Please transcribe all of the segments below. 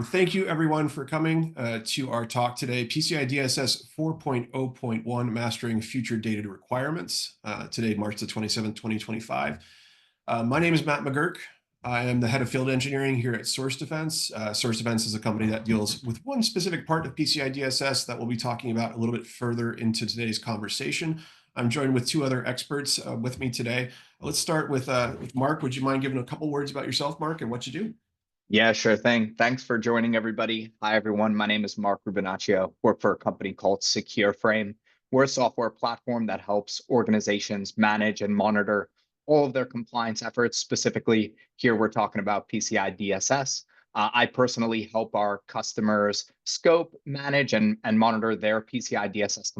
Thank you everyone for coming to our talk today, PCI DSS 4.0.1, Mastering Future Data Requirements, today, March the 27th, 2025. My name is Matt McGurk. I am the head of field engineering here at Source Defense. Source Defense is a company that deals with one specific part of PCI DSS that we'll be talking about a little bit further into today's conversation. I'm joined with two other experts with me today. Let's start with Mark. Would you mind giving a couple words about yourself, Mark, and what you do? Yeah, sure thing. Thanks for joining, everybody. Hi, everyone. My name is Mark Rubinaccio. Work for a company called Secureframe. We're a software platform that helps organizations manage and monitor all of their compliance efforts. Specifically, here we're talking about PCI DSS. I personally help our customers scope, manage, and monitor their PCI DSS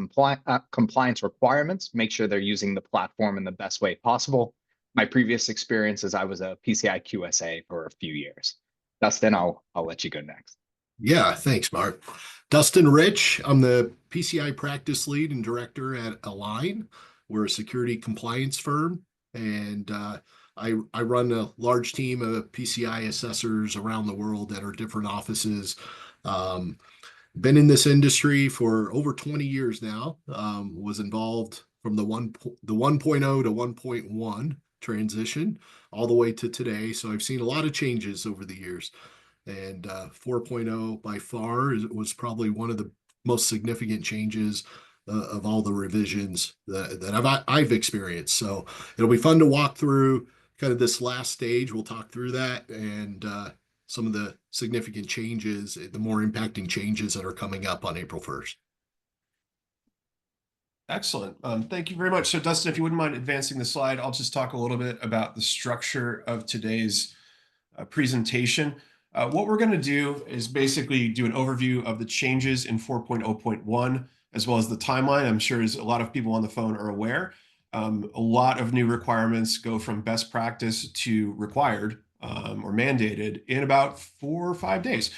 compliance requirements, make sure they're using the platform in the best way possible. My previous experience is I was a PCI QSA for a few years. Dustin, I'll let you go next. Yeah, thanks, Mark. Dustin Rich, I'm the PCI practice lead and director at A-LIGN. We're a security compliance firm, and I run a large team of PCI assessors around the world at our different offices. Been in this industry for over 20 years now. Was involved from the 1.0 to 1.1 transition all the way to today. So I've seen a lot of changes over the years. And 4.0 by far was probably one of the most significant changes of all the revisions that I've experienced. So it'll be fun to walk through kind of this last stage. We'll talk through that and some of the significant changes, the more impacting changes that are coming up on April 1st. Excellent. Thank you very much. So Dustin, if you wouldn't mind advancing the slide, I'll just talk a little bit about the structure of today's presentation. What we're going to do is basically do an overview of the changes in 4.0.1, as well as the timeline. I'm sure as a lot of people on the phone are aware, a lot of new requirements go from best practice to required or mandated in about 4 or 5 days.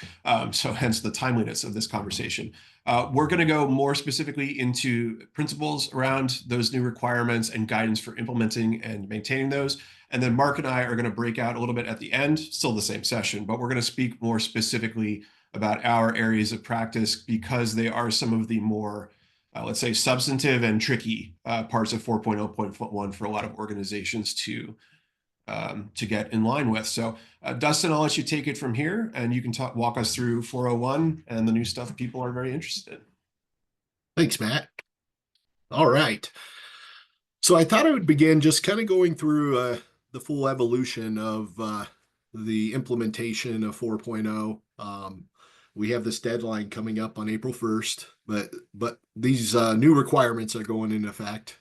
So hence the timeliness of this conversation. We're going to go more specifically into principles around those new requirements and guidance for implementing and maintaining those. And then Mark and I are going to break out a little bit at the end, still the same session, but we're going to speak more specifically about our areas of practice because they are some of the more, let's say, substantive and tricky parts of 4.0.1 for a lot of organizations to get in line with. So Dustin, I'll let you take it from here and you can walk us through 401 and the new stuff people are very interested in. Thanks, Matt. All right. So I thought I would begin just kind of going through the full evolution of the implementation of 4.0. We have this deadline coming up on April 1st, but these new requirements are going into effect.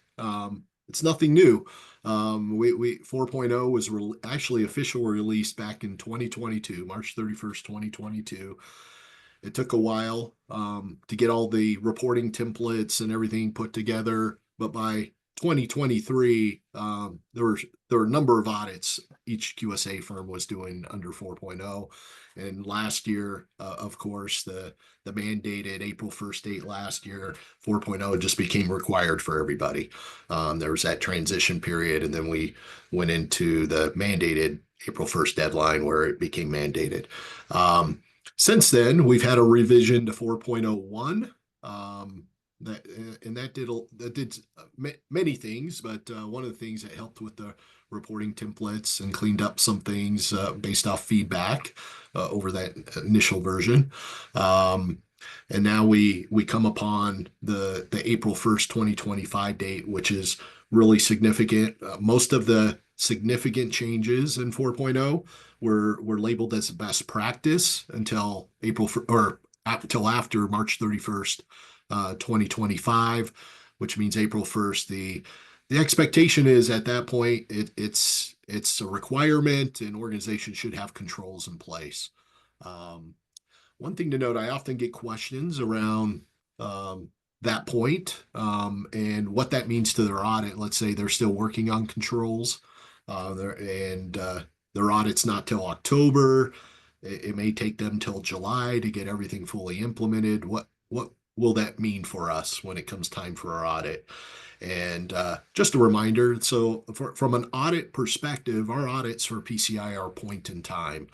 It's nothing new. 4.0 was actually official release back in 2022, March 31st, 2022. It took a while to get all the reporting templates and everything put together, but by 2023, there were a number of audits each QSA firm was doing under 4.0. And last year, of course, the mandated April 1st date last year, 4.0 just became required for everybody. There was that transition period, and then we went into the mandated April 1st deadline where it became mandated. Since then, we've had a revision to 4.01. That did many things, but one of the things that helped with the reporting templates and cleaned up some things based off feedback over that initial version. And now we come upon the April 1st, 2025 date, which is really significant. Most of the significant changes in 4.0 were labeled as best practice until after March 31st. 2025, which means April 1st. The expectation is at that point it's a requirement and organizations should have controls in place. One thing to note, I often get questions around that point and what that means to their audit. Let's say they're still working on controls and their audit's not till October. It may take them till July to get everything fully implemented. What will that mean for us when it comes time for our audit? And just a reminder, so from an audit perspective, our audits for PCI are point in time.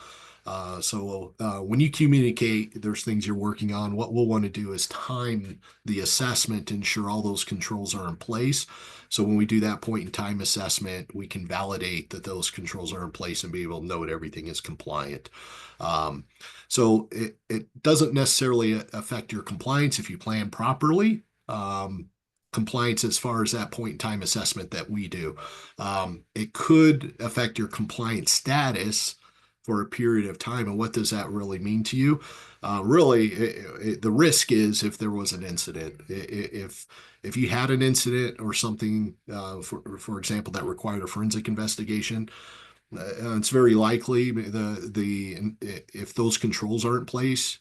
When you communicate, there's things you're working on. What we'll want to do is time the assessment to ensure all those controls are in place. So when we do that point in time assessment, we can validate that those controls are in place and be able to know that everything is compliant. It doesn't necessarily affect your compliance if you plan properly. Compliance as far as that point in time assessment that we do. It could affect your compliance status for a period of time. And what does that really mean to you? The risk is if there was an incident, if you had an incident or something, for example, that required a forensic investigation, it's very likely if those controls are in place,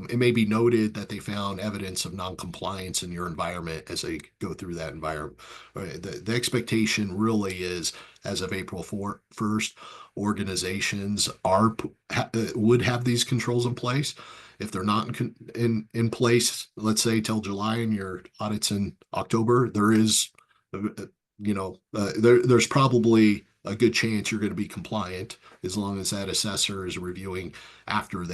it may be noted that they found evidence of non-compliance in your environment as they go through that environment. Right? The expectation really is, as of April 1st, organizations would have these controls in place. If they're not in place, let's say till July and your audit's in October, there's probably a good chance you're going to be compliant as long as that assessor is reviewing after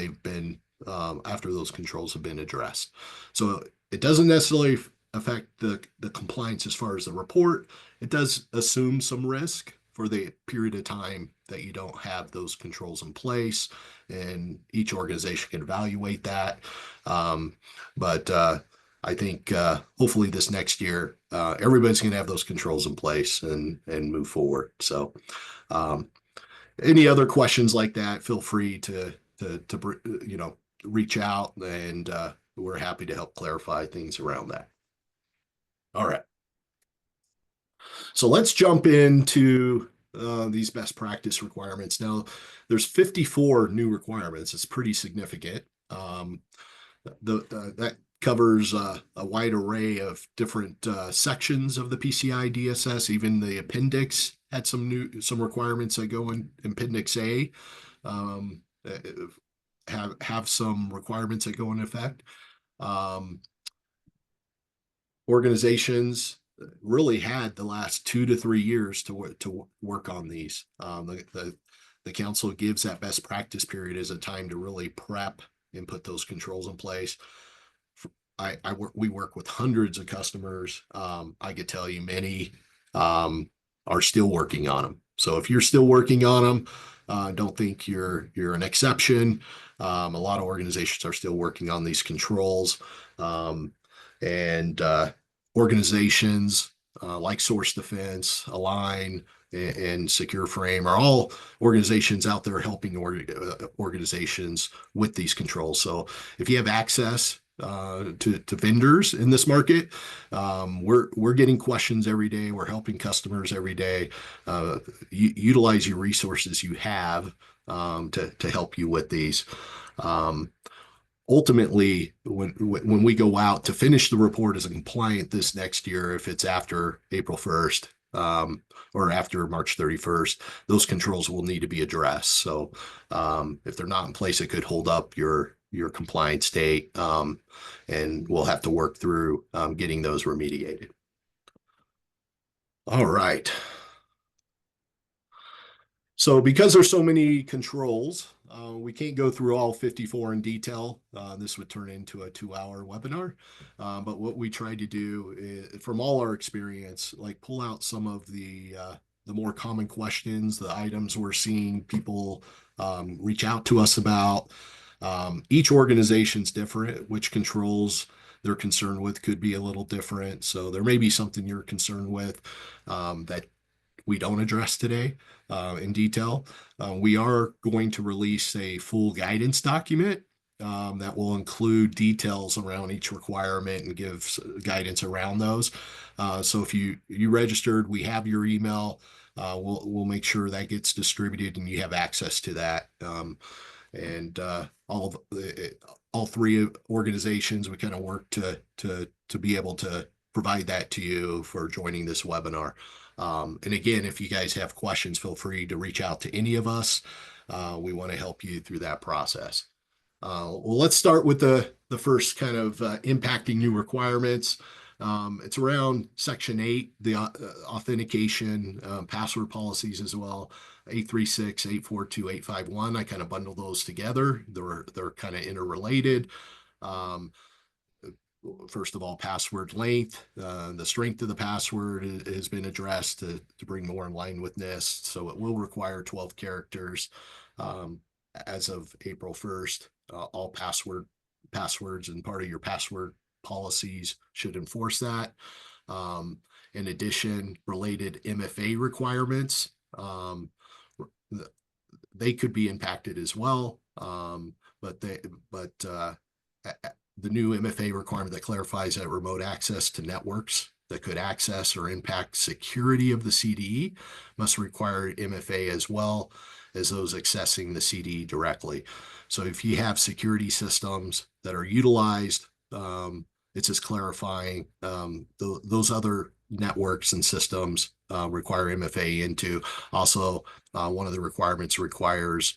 after those controls have been addressed. So it doesn't necessarily affect the compliance as far as the report. It does assume some risk for the period of time that you don't have those controls in place, and each organization can evaluate that. I think hopefully this next year, everybody's going to have those controls in place and move forward. So, any other questions like that, feel free to reach out, and we're happy to help clarify things around that. All right. So let's jump into these best practice requirements. Now, there's 54 new requirements. It's pretty significant. That covers a wide array of different sections of the PCI DSS. Even the appendix had some requirements that go in Appendix A. Have some requirements that go in effect. Organizations really had the last 2 to 3 years to work on these. The council gives that best practice period as a time to really prep and put those controls in place. We work with hundreds of customers. I could tell you many are still working on them. So if you're still working on them, don't think you're an exception. A lot of organizations are still working on these controls. Organizations like Source Defense, A-LIGN, and Secureframe are all organizations out there helping organizations with these controls. So if you have access to vendors in this market, we're getting questions every day. We're helping customers every day. Utilize your resources you have to help you with these. Ultimately, when we go out to finish the report as a compliant this next year, if it's after April 1st or after March 31st, those controls will need to be addressed. So if they're not in place, it could hold up your compliance date, and we'll have to work through getting those remediated. All right. So because there's so many controls, we can't go through all 54 in detail. This would turn into a 2-hour webinar. But what we tried to do is, from all our experience, like pull out some of the more common questions, the items we're seeing people reach out to us about. Each organization's different. Which controls they're concerned with could be a little different. So there may be something you're concerned with that we don't address today in detail. We are going to release a full guidance document that will include details around each requirement and give guidance around those. So if you registered, we have your email. We'll make sure that gets distributed and you have access to that. All three organizations, we kind of work to be able to provide that to you for joining this webinar. And again, if you guys have questions, feel free to reach out to any of us. We want to help you through that process. Well, let's start with the first kind of impacting new requirements. It's around Section 8, the authentication, password policies as well. 836, 842, 851. I kind of bundle those together. They're kind of interrelated. Um, First of all, password length. The strength of the password has been addressed to bring more in line with NIST. So it will require 12 characters as of April 1st. All passwords and part of your password policies should enforce that. In addition, related MFA requirements, they could be impacted as well. But the new MFA requirement that clarifies that remote access to networks that could access or impact security of the CDE must require MFA as well as those accessing the CDE directly. So if you have security systems that are utilized, it's just clarifying those other networks and systems require MFA into. Also, one of the requirements requires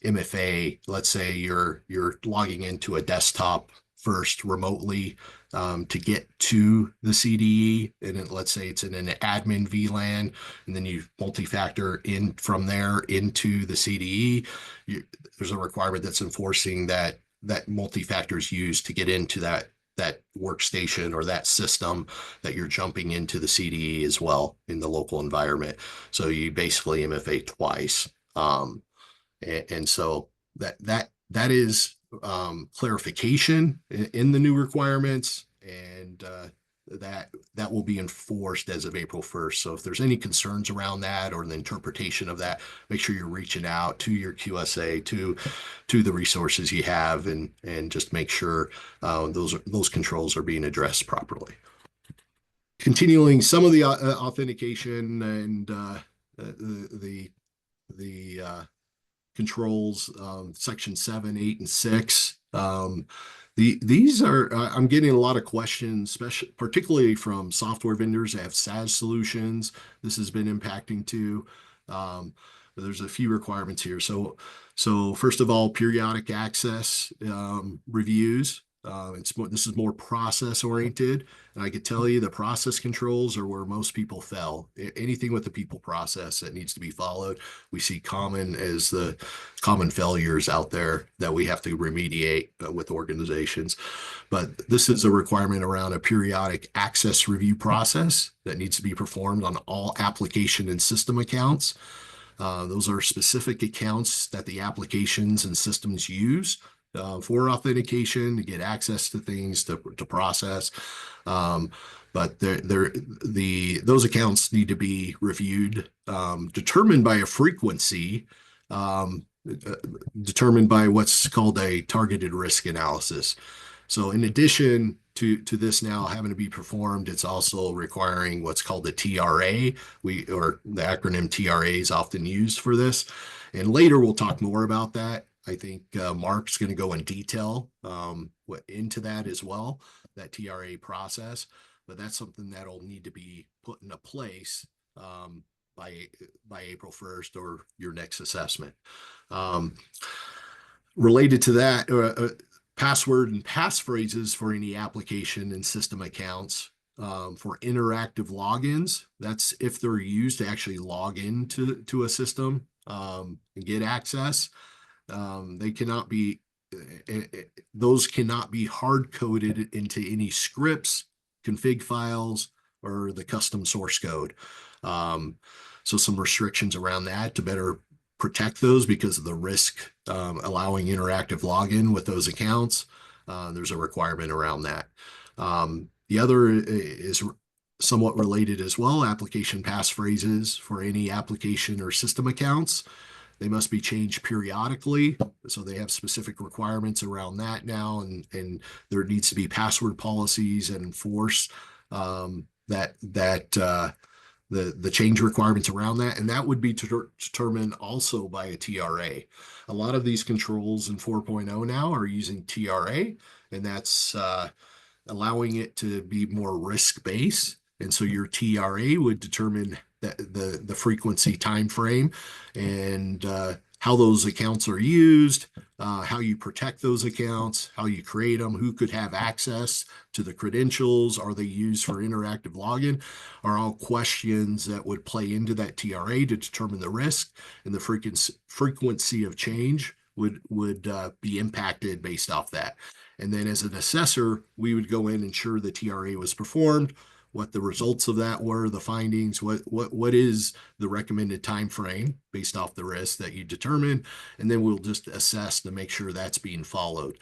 MFA. Let's say you're logging into a desktop first remotely to get to the CDE, and let's say it's in an admin VLAN, and then you multi-factor in from there into the CDE. There's a requirement that's enforcing that multi-factor is used to get into that workstation or that system that you're jumping into the CDE as well in the local environment. So you basically MFA twice. And so that is clarification in the new requirements, and that will be enforced as of April 1st. So if there's any concerns around that or the interpretation of that, make sure you're reaching out to your QSA, to the resources you have, and just make sure those controls are being addressed properly. Continuing some of the authentication and the controls, section 7, 8, and 6. These are, I'm getting a lot of questions, particularly from software vendors that have SaaS solutions. This has been impacting too. There's a few requirements here. So first of all, periodic access reviews. This is more process oriented, and I could tell you the process controls are where most people fail. Anything with the people process that needs to be followed, we see common as the common failures out there that we have to remediate with organizations. But this is a requirement around a periodic access review process that needs to be performed on all application and system accounts. Those are specific accounts that the applications and systems use for authentication to get access to things to process. But those accounts need to be reviewed, determined by a frequency, determined by what's called a targeted risk analysis. So in addition to this now having to be performed, it's also requiring what's called a TRA. Or the acronym TRA is often used for this. And later we'll talk more about that. I think Mark's going to go in detail into that as well, that TRA process. But that's something that'll need to be put into place by April 1st or your next assessment. Related to that, password and passphrases for any application and system accounts for interactive logins. That's if they're used to actually log into a system and get access. They cannot be, those cannot be hard coded into any scripts, config files, or the custom source code. So some restrictions around that to better protect those because of the risk allowing interactive login with those accounts. There's a requirement around that. The other is somewhat related as well, application passphrases for any application or system accounts. They must be changed periodically. So they have specific requirements around that now, and there needs to be password policies and enforce the change requirements around that. And that would be determined also by a TRA. A lot of these controls in 4.0 now are using TRA, and that's allowing it to be more risk-based. And so your TRA would determine the frequency time frame and how those accounts are used, how you protect those accounts, how you create them, who could have access to the credentials, are they used for interactive login, are all questions that would play into that TRA to determine the risk, and the frequency of change would be impacted based off that. And then as an assessor, we would go in and ensure the TRA was performed, what the results of that were, the findings, what is the recommended time frame based off the risk that you determine, and then we'll just assess to make sure that's being followed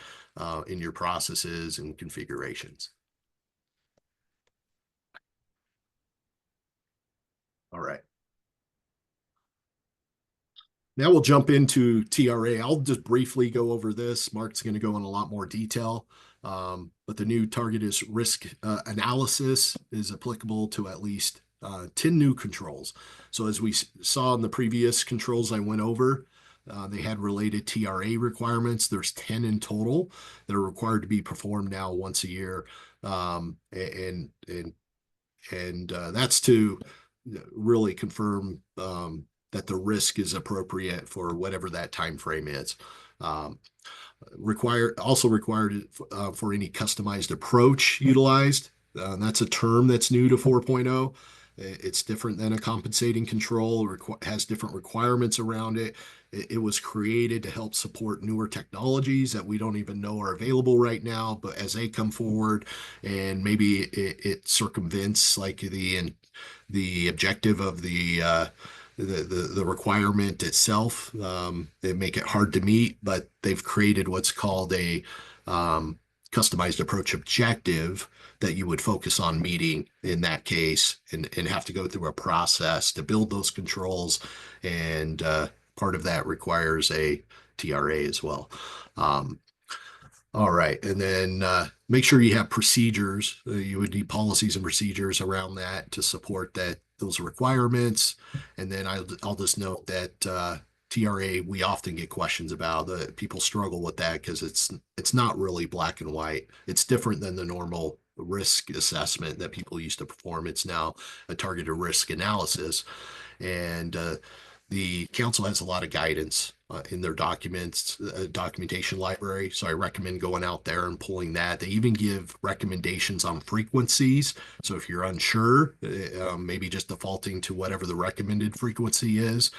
in your processes and configurations. All right. Now we'll jump into TRA. I'll just briefly go over this. Mark's going to go in a lot more detail. But the new target risk analysis is applicable to at least 10 new controls. So as we saw in the previous controls I went over, they had related TRA requirements. There's 10 in total that are required to be performed now once a year. And that's to really confirm that the risk is appropriate for whatever that time frame is. Also required for any customized approach utilized. That's a term that's new to 4.0. It's different than a compensating control, has different requirements around it. It was created to help support newer technologies that we don't even know are available right now, but as they come forward and maybe it circumvents like the objective of the requirement itself. They make it hard to meet, but they've created what's called a customized approach objective that you would focus on meeting in that case and have to go through a process to build those controls. And part of that requires a TRA as well. All right. And then make sure you have procedures. You would need policies and procedures around that to support those requirements. And then I'll just note that TRA, we often get questions about people struggle with that because it's not really black and white. It's different than the normal risk assessment that people used to perform. It's now a targeted risk analysis. And the council has a lot of guidance in their documentation library. So I recommend going out there and pulling that. They even give recommendations on frequencies. So if you're unsure, maybe just defaulting to whatever the recommended frequency is,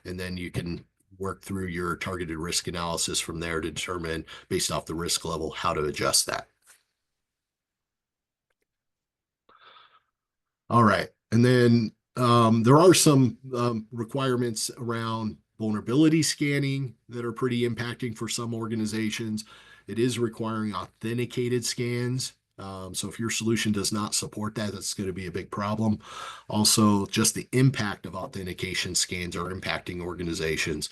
and then you can work through your targeted risk analysis from there to determine, based off the risk level, how to adjust that. All right. And then there are some requirements around vulnerability scanning that are pretty impacting for some organizations. It is requiring authenticated scans. So if your solution does not support that, that's going to be a big problem. Also, just the impact of authentication scans are impacting organizations.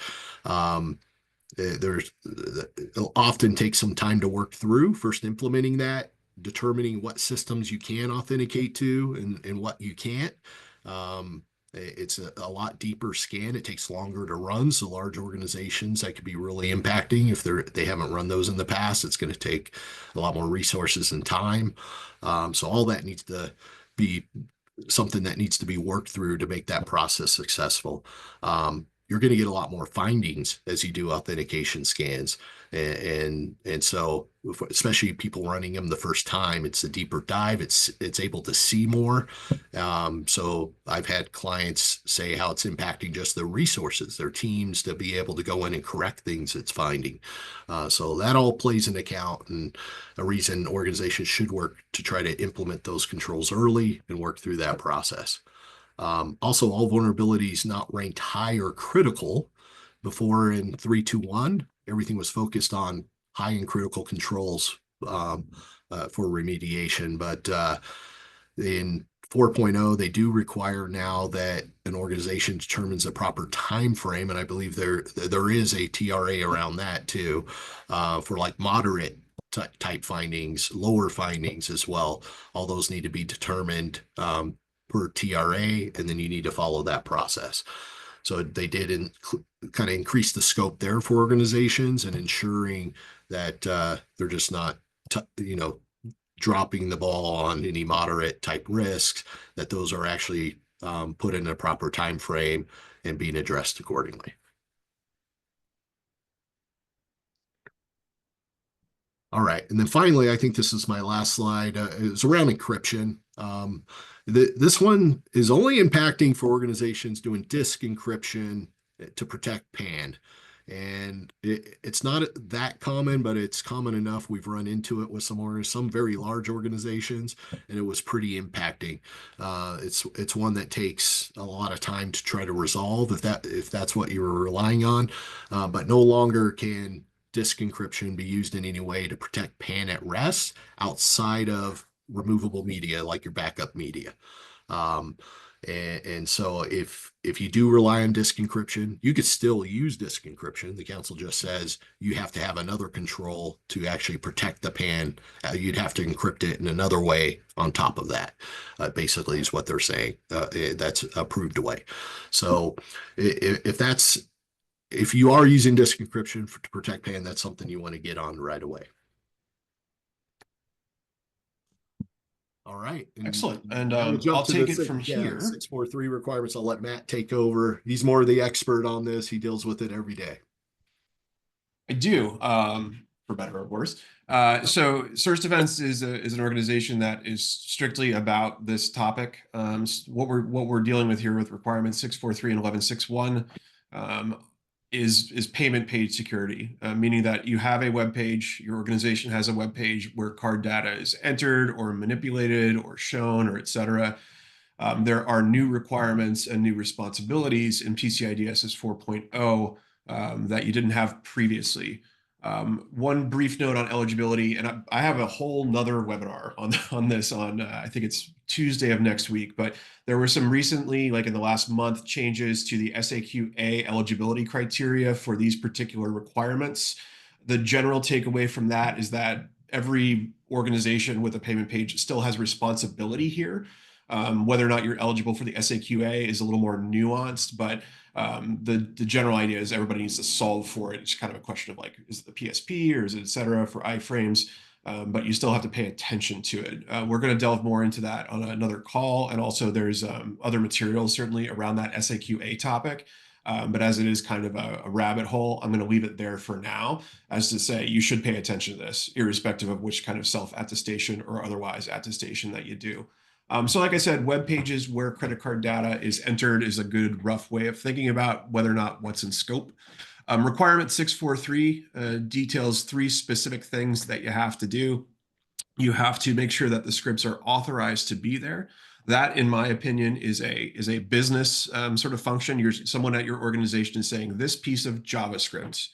It'll often take some time to work through first implementing that, determining what systems you can authenticate to and what you can't. It's a lot deeper scan. It takes longer to run. So large organizations, that could be really impacting. If they haven't run those in the past, it's going to take a lot more resources and time. So all that needs to be something that needs to be worked through to make that process successful. You're going to get a lot more findings as you do authentication scans. And so especially people running them the first time, it's a deeper dive. It's able to see more. So I've had clients say how it's impacting just their resources, their teams, to be able to go in and correct things it's finding. So that all plays into account, and a reason organizations should work to try to implement those controls early and work through that process. Also, all vulnerabilities not ranked high or critical. Before in 3.2.1, everything was focused on high and critical controls for remediation. But in 4.0, they do require now that an organization determines a proper time frame, and I believe there is a TRA around that too, for like moderate type findings, lower findings as well. All those need to be determined per TRA, and then you need to follow that process. So they did kind of increase the scope there for organizations and ensuring that they're just not, dropping the ball on any moderate type risks, that those are actually put in a proper time frame and being addressed accordingly. All right. And then finally, I think this is my last slide. It's around encryption. This one is only impacting for organizations doing disk encryption to protect PAN. And it's not that common, but it's common enough. We've run into it with some very large organizations, and it was pretty impacting. It's one that takes a lot of time to try to resolve if that's what you're relying on, but no longer can disk encryption be used in any way to protect PAN at rest outside of removable media like your backup media. Um, and so if you do rely on disk encryption, you could still use disk encryption. The council just says you have to have another control to actually protect the PAN. You'd have to encrypt it in another way on top of that. Basically, is what they're saying. That's approved away. So if you are using disk encryption to protect PAN, that's something you want to get on right away. All right. Excellent. And I'll take it from here. 643 requirements. I'll let Matt take over. He's more the expert on this. He deals with it every day. I do, for better or worse. So Source Defense is an organization that is strictly about this topic. What we're dealing with here with requirements 643 and 1161 is payment page security, meaning that you have a web page, your organization has a web page where card data is entered or manipulated or shown or et cetera. There are new requirements and new responsibilities in PCI DSS 4.0 that you didn't have previously. One brief note on eligibility, and I have a whole nother webinar on this on I think it's Tuesday of next week, but there were some recently, like in the last month, changes to the SAQA eligibility criteria for these particular requirements. The general takeaway from that is that every organization with a payment page still has responsibility here. Whether or not you're eligible for the SAQA is a little more nuanced, but the general idea is everybody needs to solve for it. It's kind of a question of like, is it the PSP or is it et cetera for iframes? But you still have to pay attention to it. We're going to delve more into that on another call. And also there's other materials certainly around that SAQA topic. But as it is kind of a rabbit hole, I'm going to leave it there for now as to say you should pay attention to this, irrespective of which kind of self-attestation or otherwise attestation that you do. So like I said, web pages where credit card data is entered is a good rough way of thinking about whether or not what's in scope. Requirement 643 details 3 specific things that you have to do. You have to make sure that the scripts are authorized to be there. That, in my opinion, is a business sort of function. Someone at your organization is saying this piece of JavaScript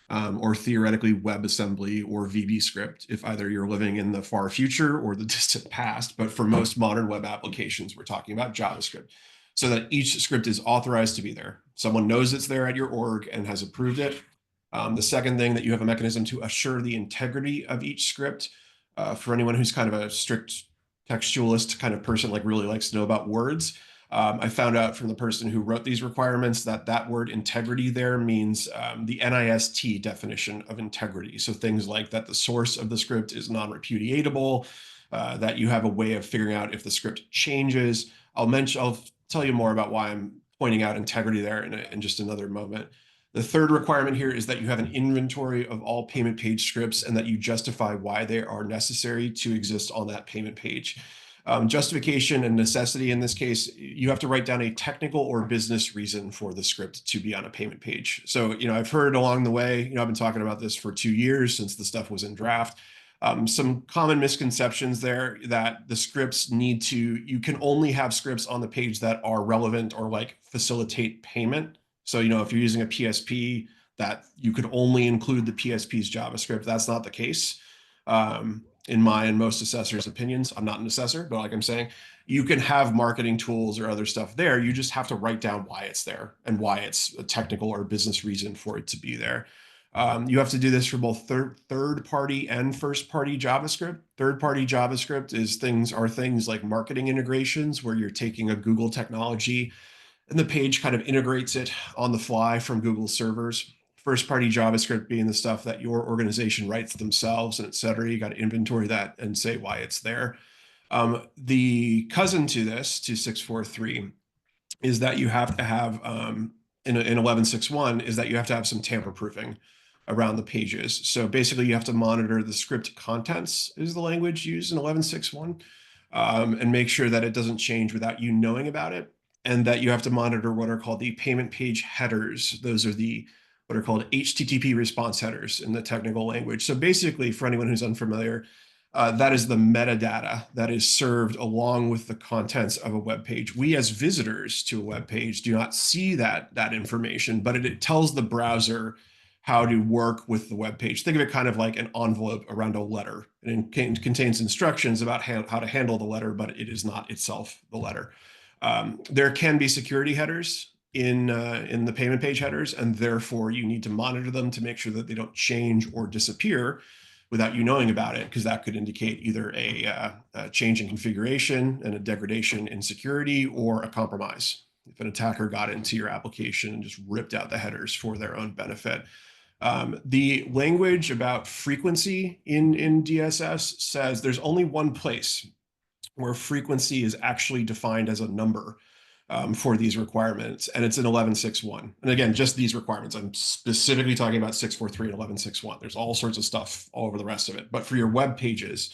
or theoretically WebAssembly or VBScript, if either you're living in the far future or the distant past. But for most modern web applications, we're talking about JavaScript. So that each script is authorized to be there. Someone knows it's there at your org and has approved it. The second thing, that you have a mechanism to assure the integrity of each script. For anyone who's kind of a strict textualist kind of person, like really likes to know about words, I found out from the person who wrote these requirements that word integrity there means the NIST definition of integrity. So things like that the source of the script is non-repudiatable, that you have a way of figuring out if the script changes. I'll tell you more about why I'm pointing out integrity there in just another moment. The third requirement here is that you have an inventory of all payment page scripts and that you justify why they are necessary to exist on that payment page. Justification and necessity in this case, you have to write down a technical or business reason for the script to be on a payment page. So, I've heard along the way, I've been talking about this for 2 years since the stuff was in draft. Some common misconceptions there that the scripts you can only have scripts on the page that are relevant or like facilitate payment. So, if you're using a PSP, that you could only include the PSP's JavaScript. That's not the case. In my and most assessors' opinions, I'm not an assessor, but like I'm saying, you can have marketing tools or other stuff there. You just have to write down why it's there and why it's a technical or business reason for it to be there. You have to do this for both third-party and first-party JavaScript. Third-party JavaScript are things like marketing integrations where you're taking a Google technology and the page kind of integrates it on the fly from Google servers. First-party JavaScript being the stuff that your organization writes themselves and et cetera. You got to inventory that and say why it's there. The cousin to this, to 643, is that you have to have, in 1161, is that you have to have some tamper proofing. around the pages. So basically, you have to monitor the script contents is the language used in 11.6.1, and make sure that it doesn't change without you knowing about it, and that you have to monitor what are called the payment page headers. Those are the what are called HTTP response headers in the technical language. So basically, for anyone who's unfamiliar, that is the metadata that is served along with the contents of a web page. We as visitors to a web page do not see that information, but it tells the browser how to work with the web page. Think of it kind of like an envelope around a letter. It contains instructions about how to handle the letter, but it is not itself the letter. There can be security headers in the payment page headers, and therefore you need to monitor them to make sure that they don't change or disappear without you knowing about it, because that could indicate either a change in configuration and a degradation in security, or a compromise if an attacker got into your application and just ripped out the headers for their own benefit. The language about frequency in DSS says there's only one place where frequency is actually defined as a number for these requirements, and it's in 11.6.1. And again, just these requirements. I'm specifically talking about 6.4.3 and 11.6.1. There's all sorts of stuff all over the rest of it. But for your web pages,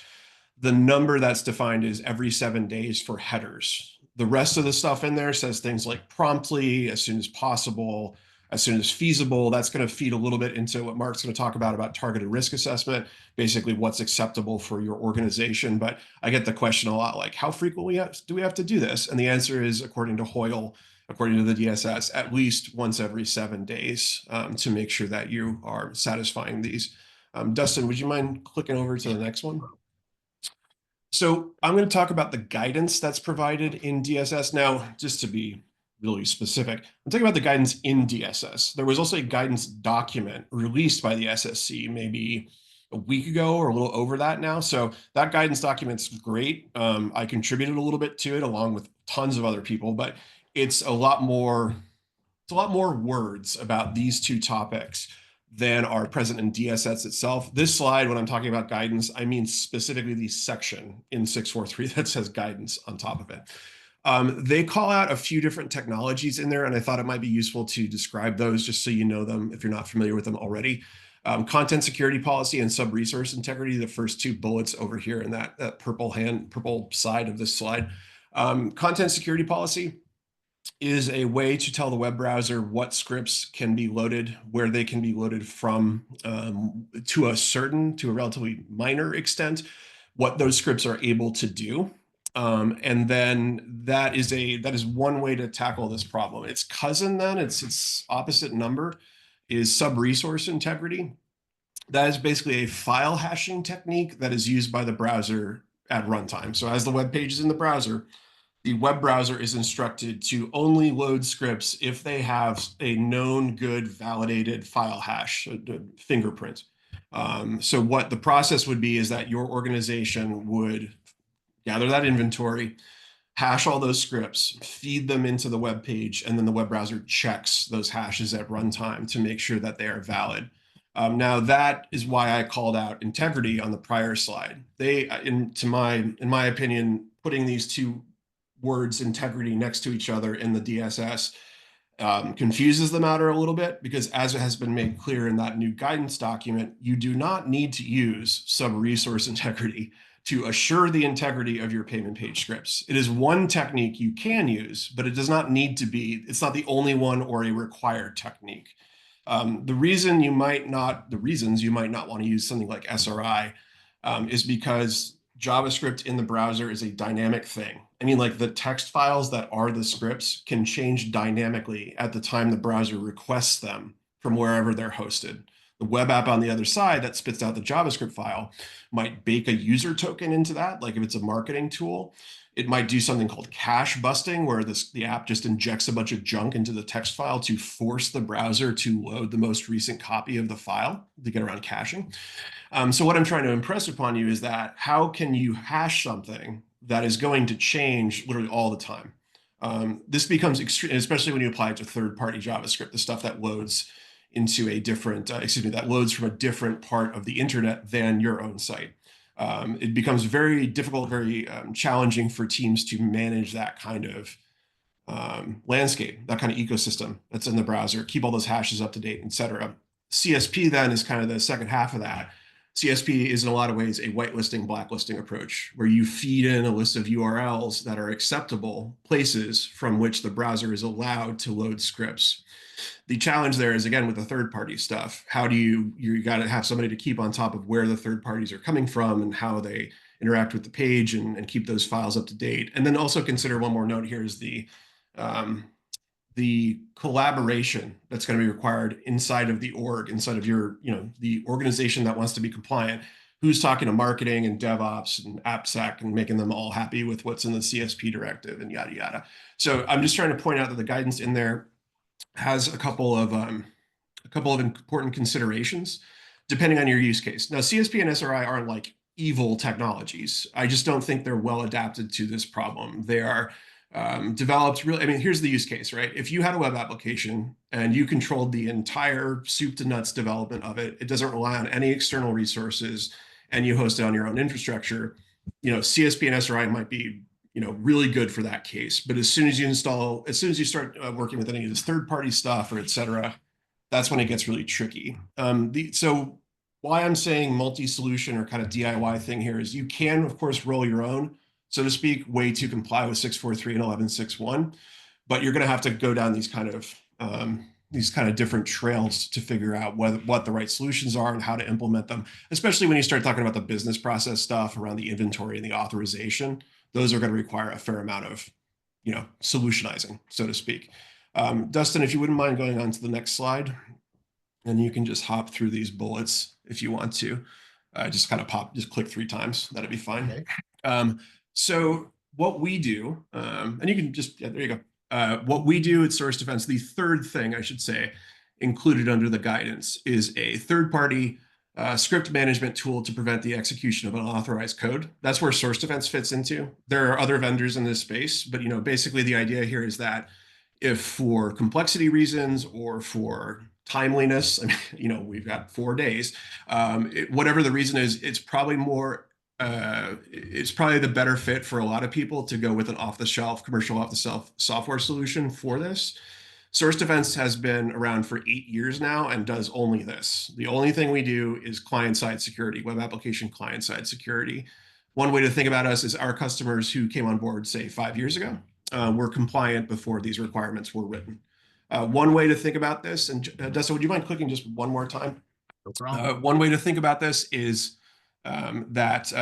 the number that's defined is every 7 days for headers. The rest of the stuff in there says things like promptly, as soon as possible, as soon as feasible. That's going to feed a little bit into what Mark's going to talk about targeted risk assessment, basically what's acceptable for your organization. But I get the question a lot, like, how frequently do we have to do this? And the answer is, according to Hoyle, according to the DSS, at least once every 7 days, to make sure that you are satisfying these. Dustin, would you mind clicking over to the next one? So I'm going to talk about the guidance that's provided in DSS. Now, just to be really specific, I'm talking about the guidance in DSS. There was also a guidance document released by the SSC maybe a week ago or a little over that now. So that guidance document's great. I contributed a little bit to it along with tons of other people, but it's a lot more words about these two topics than are present in DSS itself. This slide, when I'm talking about guidance, I mean specifically the section in 6.4.3 that says guidance on top of it. They call out a few different technologies in there, and I thought it might be useful to describe those just so you know them if you're not familiar with them already. Content security policy and sub-resource integrity, the first two bullets over here in that purple side of this slide. Content security policy is a way to tell the web browser what scripts can be loaded, where they can be loaded from, to a relatively minor extent, what those scripts are able to do. And then that is one way to tackle this problem. Its cousin then, its opposite number, is sub-resource integrity. That is basically a file hashing technique that is used by the browser at runtime. So as the web page is in the browser, the web browser is instructed to only load scripts if they have a known good validated file hash, a fingerprint. So what the process would be is that your organization would gather that inventory, hash all those scripts, feed them into the web page, and then the web browser checks those hashes at runtime to make sure that they are valid. Now that is why I called out integrity on the prior slide. In my opinion, putting these two words integrity next to each other in the DSS confuses the matter a little bit, because as it has been made clear in that new guidance document, you do not need to use sub-resource integrity to assure the integrity of your payment page scripts. It is one technique you can use, but it does not need to be, it's not the only one or a required technique. The reasons you might not want to use something like SRI is because JavaScript in the browser is a dynamic thing. I mean, like the text files that are the scripts can change dynamically at the time the browser requests them from wherever they're hosted. The web app on the other side that spits out the JavaScript file might bake a user token into that, like if it's a marketing tool. It might do something called cache busting, where the app just injects a bunch of junk into the text file to force the browser to load the most recent copy of the file to get around caching. So what I'm trying to impress upon you is that how can you hash something that is going to change literally all the time? This becomes extreme, especially when you apply it to third-party JavaScript, the stuff that loads into a different, that loads from a different part of the internet than your own site. It becomes very difficult, very challenging for teams to manage that kind of landscape, that kind of ecosystem that's in the browser, keep all those hashes up to date, et cetera. CSP then is kind of the second half of that. CSP is in a lot of ways a whitelisting, blacklisting approach, where you feed in a list of URLs that are acceptable places from which the browser is allowed to load scripts. The challenge there is, again, with the third-party stuff. How do you got to have somebody to keep on top of where the third parties are coming from and how they interact with the page and keep those files up to date. And then also consider one more note here is the collaboration that's going to be required inside of the org, inside of your, the organization that wants to be compliant, who's talking to marketing and DevOps and AppSec and making them all happy with what's in the CSP directive and yada, yada. So I'm just trying to point out that the guidance in there has a couple of important considerations depending on your use case. Now, CSP and SRI aren't like evil technologies. I just don't think they're well adapted to this problem. They are developed really, I mean, here's the use case, right? If you had a web application and you controlled the entire soup to nuts development of it, it doesn't rely on any external resources, and you host it on your own infrastructure, CSP and SRI might be, really good for that case. But as soon as you start working with any of this third-party stuff or et cetera, that's when it gets really tricky. So why I'm saying multi-solution or kind of DIY thing here is you can, of course, roll your own, so to speak, way to comply with 643 and 1161, but you're going to have to go down these kind of different trails to figure out what the right solutions are and how to implement them, especially when you start talking about the business process stuff around the inventory and the authorization. Those are going to require a fair amount of, solutionizing, so to speak. Dustin, if you wouldn't mind going on to the next slide, and you can just hop through these bullets if you want to. Just click 3 times. That'd be fine. Okay. So what we do, and you can just, there you go. What we do at Source Defense, the third thing I should say included under the guidance is a third-party script management tool to prevent the execution of unauthorized code. That's where Source Defense fits into. There are other vendors in this space, but basically the idea here is that if for complexity reasons or for timeliness, I mean, we've got 4 days, whatever the reason is, it's probably the better fit for a lot of people to go with an commercial off-the-shelf software solution for this. Source Defense has been around for 8 years now and does only this. The only thing we do is client-side security, web application client-side security. One way to think about us is our customers who came on board, say, 5 years ago, were compliant before these requirements were written. One way to think about this, and Dustin, would you mind clicking just one more time? No problem. One way to think about this is that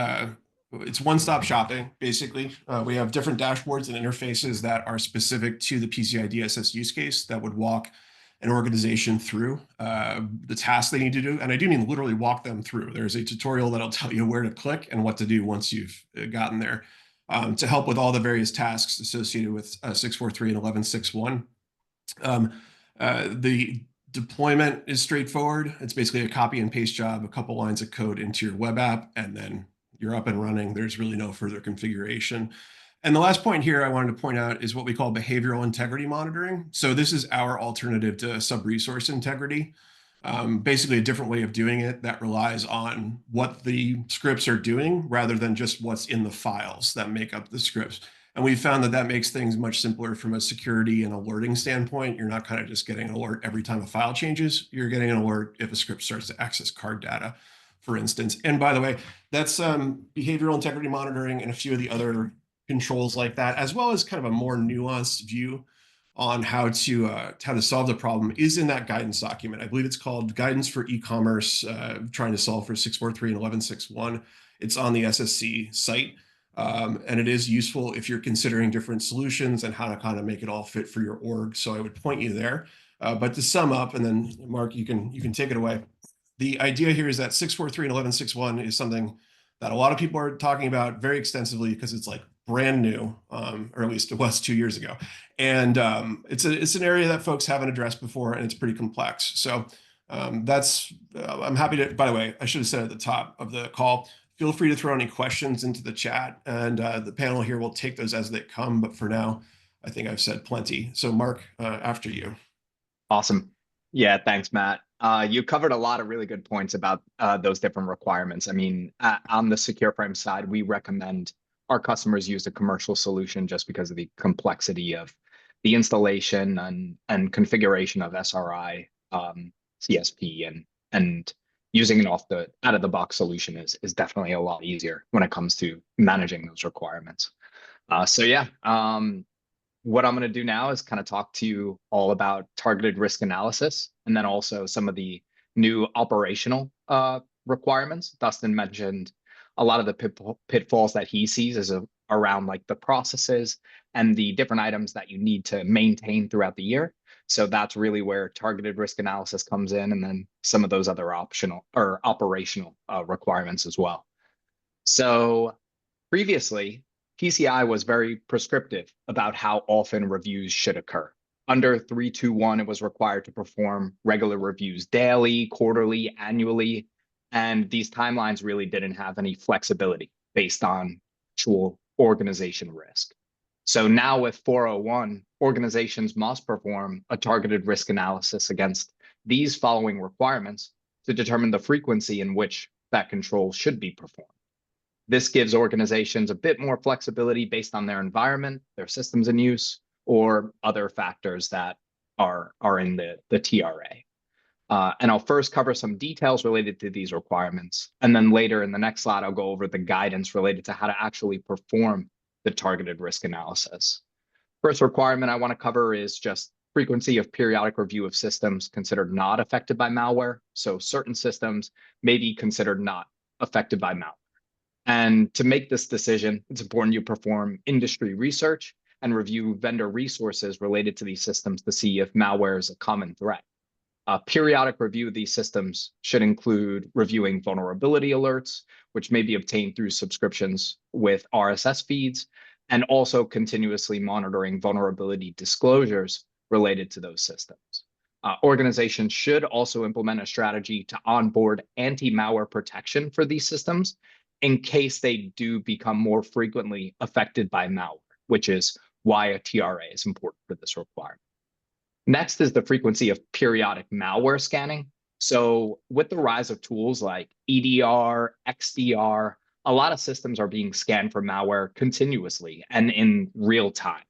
it's one-stop shopping, basically. We have different dashboards and interfaces that are specific to the PCI DSS use case that would walk an organization through the tasks they need to do. And I do mean literally walk them through. There's a tutorial that'll tell you where to click and what to do once you've gotten there to help with all the various tasks associated with 643 and 1161. The deployment is straightforward. It's basically a copy and paste job, a couple lines of code into your web app, and then you're up and running. There's really no further configuration. And the last point here I wanted to point out is what we call behavioral integrity monitoring. So this is our alternative to sub-resource integrity. Basically a different way of doing it that relies on what the scripts are doing rather than just what's in the files that make up the scripts. And we found that makes things much simpler from a security and alerting standpoint. You're not kind of just getting an alert every time a file changes. You're getting an alert if a script starts to access card data, for instance. And by the way, that's behavioral integrity monitoring and a few of the other controls like that, as well as kind of a more nuanced view on how to solve the problem is in that guidance document. I believe it's called Guidance for E-commerce, trying to solve for 643 and 1161. It's on the SSC site. And it is useful if you're considering different solutions and how to kind of make it all fit for your org. So I would point you there. But to sum up, and then Mark, you can take it away. The idea here is that 643 and 1161 is something that a lot of people are talking about very extensively because it's like brand new, or at least it was 2 years ago. And it's an area that folks haven't addressed before, and it's pretty complex. So I'm happy to, by the way, I should have said at the top of the call, feel free to throw any questions into the chat, and the panel here will take those as they come. But for now, I think I've said plenty. So Mark, after you. Awesome. Yeah, thanks, Matt. You covered a lot of really good points about those different requirements. I mean, on the Secureframe side, we recommend our customers use a commercial solution just because of the complexity of the installation and configuration of SRI. CSP, and using an out of the box solution is definitely a lot easier when it comes to managing those requirements. So yeah, what I'm going to do now is kind of talk to you all about targeted risk analysis, and then also some of the new operational requirements. Dustin mentioned a lot of the pitfalls that he sees as around like the processes and the different items that you need to maintain throughout the year. So that's really where targeted risk analysis comes in, and then some of those other optional or operational requirements as well. So previously, PCI was very prescriptive about how often reviews should occur. Under 3.2.1, it was required to perform regular reviews daily, quarterly, annually, and these timelines really didn't have any flexibility based on actual organization risk. So now with 4.0.1, organizations must perform a targeted risk analysis against these following requirements to determine the frequency in which that control should be performed. This gives organizations a bit more flexibility based on their environment, their systems in use, or other factors that are in the TRA. And I'll first cover some details related to these requirements. And then later in the next slide, I'll go over the guidance related to how to actually perform the targeted risk analysis. First requirement I want to cover is just frequency of periodic review of systems considered not affected by malware. So certain systems may be considered not affected by malware. And to make this decision, it's important you perform industry research and review vendor resources related to these systems to see if malware is a common threat. Periodic review of these systems should include reviewing vulnerability alerts, which may be obtained through subscriptions with RSS feeds, and also continuously monitoring vulnerability disclosures related to those systems. Organizations should also implement a strategy to onboard anti-malware protection for these systems in case they do become more frequently affected by malware, which is why a TRA is important for this requirement. Next is the frequency of periodic malware scanning. So with the rise of tools like EDR, XDR, a lot of systems are being scanned for malware continuously and in real time.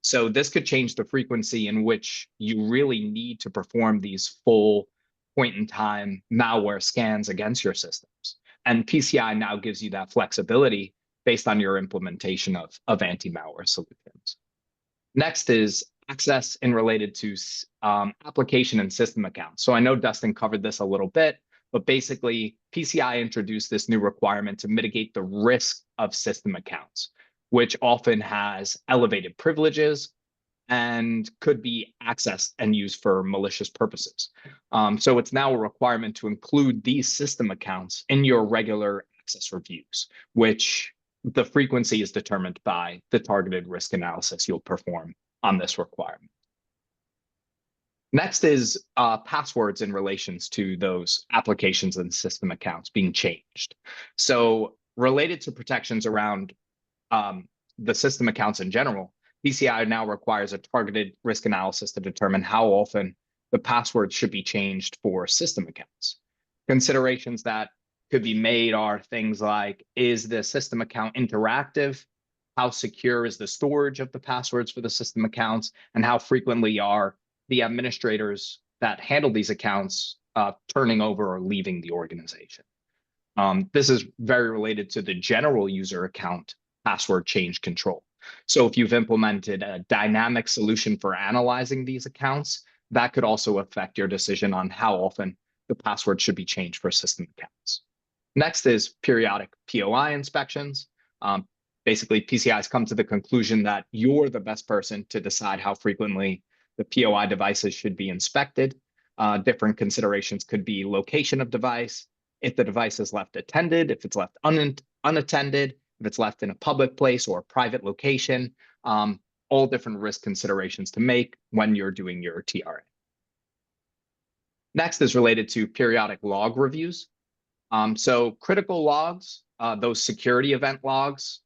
So this could change the frequency in which you really need to perform these full point in time malware scans against your systems. And PCI now gives you that flexibility based on your implementation of anti-malware solutions. Next is access in related to application and system accounts. So I know Dustin covered this a little bit, but basically PCI introduced this new requirement to mitigate the risk of system accounts, which often has elevated privileges and could be accessed and used for malicious purposes. So it's now a requirement to include these system accounts in your regular access reviews, which the frequency is determined by the targeted risk analysis you'll perform on this requirement. Next is passwords in relations to those applications and system accounts being changed. So related to protections around the system accounts in general, PCI now requires a targeted risk analysis to determine how often the password should be changed for system accounts. Considerations that could be made are things like, is the system account interactive? How secure is the storage of the passwords for the system accounts? And how frequently are the administrators that handle these accounts turning over or leaving the organization? This is very related to the general user account password change control. So if you've implemented a dynamic solution for analyzing these accounts, that could also affect your decision on how often the password should be changed for system accounts. Next is periodic POI inspections. Basically, PCI has come to the conclusion that you're the best person to decide how frequently the POI devices should be inspected. Different considerations could be location of device, if the device is left attended, if it's left unattended, if it's left in a public place or a private location, all different risk considerations to make when you're doing your TRA. Next is related to periodic log reviews. So critical logs, those security event logs,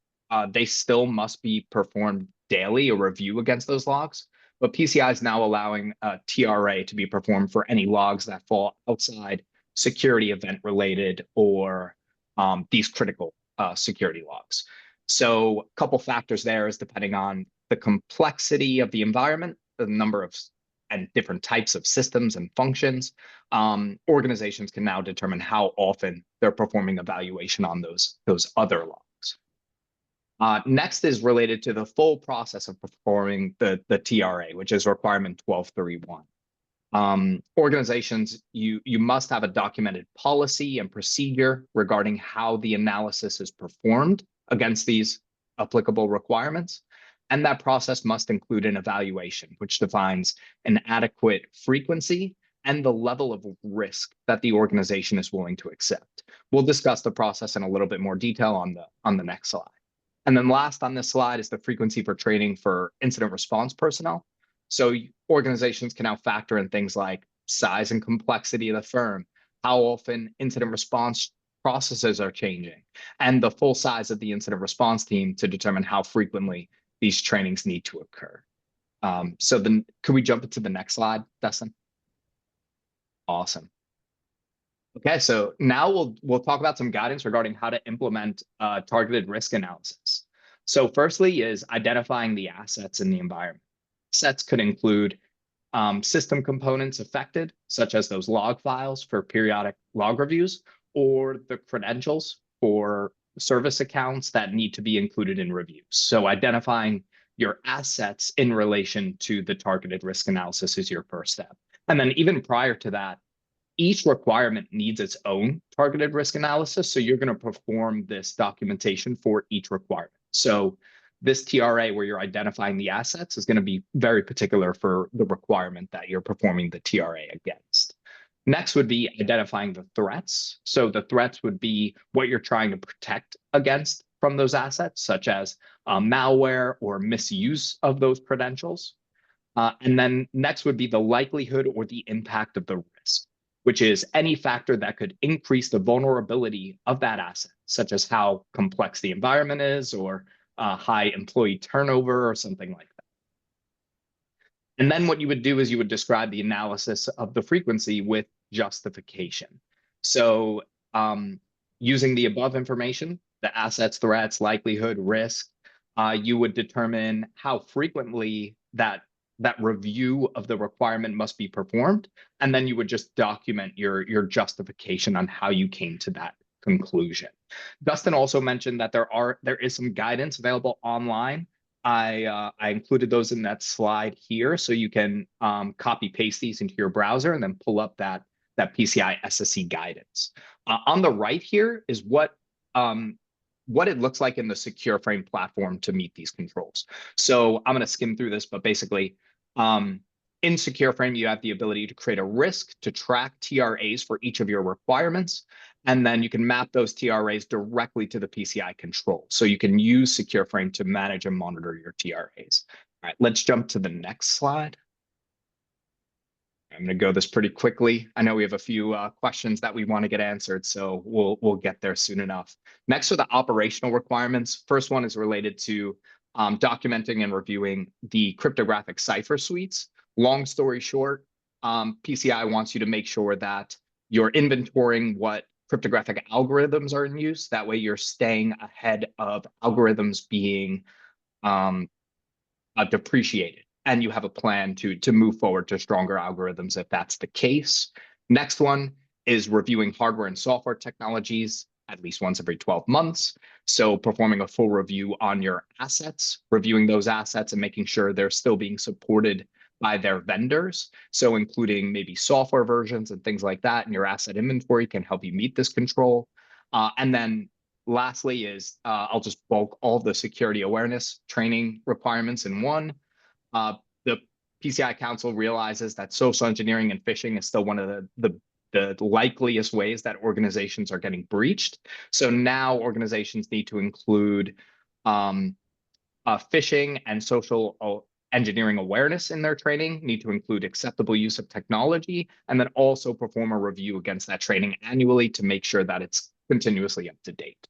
they still must be performed daily, a review against those logs. But PCI is now allowing a TRA to be performed for any logs that fall outside security event related or these critical security logs. So a couple factors there is depending on the complexity of the environment, the number of and different types of systems and functions, organizations can now determine how often they're performing evaluation on those other logs. Next is related to the full process of performing the TRA, which is requirement 12.3.1. Organizations, you must have a documented policy and procedure regarding how the analysis is performed against these applicable requirements. And that process must include an evaluation, which defines an adequate frequency and the level of risk that the organization is willing to accept. We'll discuss the process in a little bit more detail on the next slide. And then last on this slide is the frequency for training for incident response personnel. So organizations can now factor in things like size and complexity of the firm, how often incident response processes are changing, and the full size of the incident response team to determine how frequently these trainings need to occur. So then could we jump into the next slide, Dustin? Awesome. Okay, so now we'll talk about some guidance regarding how to implement targeted risk analysis. So firstly is identifying the assets in the environment. Assets could include system components affected, such as those log files for periodic log reviews, or the credentials for service accounts that need to be included in reviews. So identifying your assets in relation to the targeted risk analysis is your first step. And then even prior to that, each requirement needs its own targeted risk analysis. So you're going to perform this documentation for each requirement. So this TRA where you're identifying the assets is going to be very particular for the requirement that you're performing the TRA against. Next would be identifying the threats. So the threats would be what you're trying to protect against from those assets, such as malware or misuse of those credentials. And then next would be the likelihood or the impact of the risk, which is any factor that could increase the vulnerability of that asset, such as how complex the environment is or high employee turnover or something like that. And then what you would do is you would describe the analysis of the frequency with justification. So using the above information, the assets, threats, likelihood, risk, you would determine how frequently that review of the requirement must be performed. And then you would just document your justification on how you came to that conclusion. Dustin also mentioned that there is some guidance available online. I included those in that slide here, so you can copy paste these into your browser and then pull up that PCI SSE guidance. On the right here is what it looks like in the Secureframe platform to meet these controls. So I'm going to skim through this, but basically in Secureframe, you have the ability to create a risk to track TRAs for each of your requirements. And then you can map those TRAs directly to the PCI control. So you can use Secureframe to manage and monitor your TRAs. All right, let's jump to the next slide. I'm going to go this pretty quickly. I know we have a few questions that we want to get answered, so we'll get there soon enough. Next are the operational requirements. First one is related to documenting and reviewing the cryptographic cipher suites. Long story short, PCI wants you to make sure that you're inventorying what cryptographic algorithms are in use. That way you're staying ahead of algorithms being depreciated. And you have a plan to move forward to stronger algorithms if that's the case. Next one is reviewing hardware and software technologies at least once every 12 months. So performing a full review on your assets, reviewing those assets and making sure they're still being supported by their vendors. So including maybe software versions and things like that in your asset inventory can help you meet this control. And then lastly is I'll just bulk all the security awareness training requirements in one. The PCI Council realizes that social engineering and phishing is still one of the likeliest ways that organizations are getting breached. So now organizations need to include phishing and social engineering awareness in their training, need to include acceptable use of technology, and then also perform a review against that training annually to make sure that it's continuously up to date.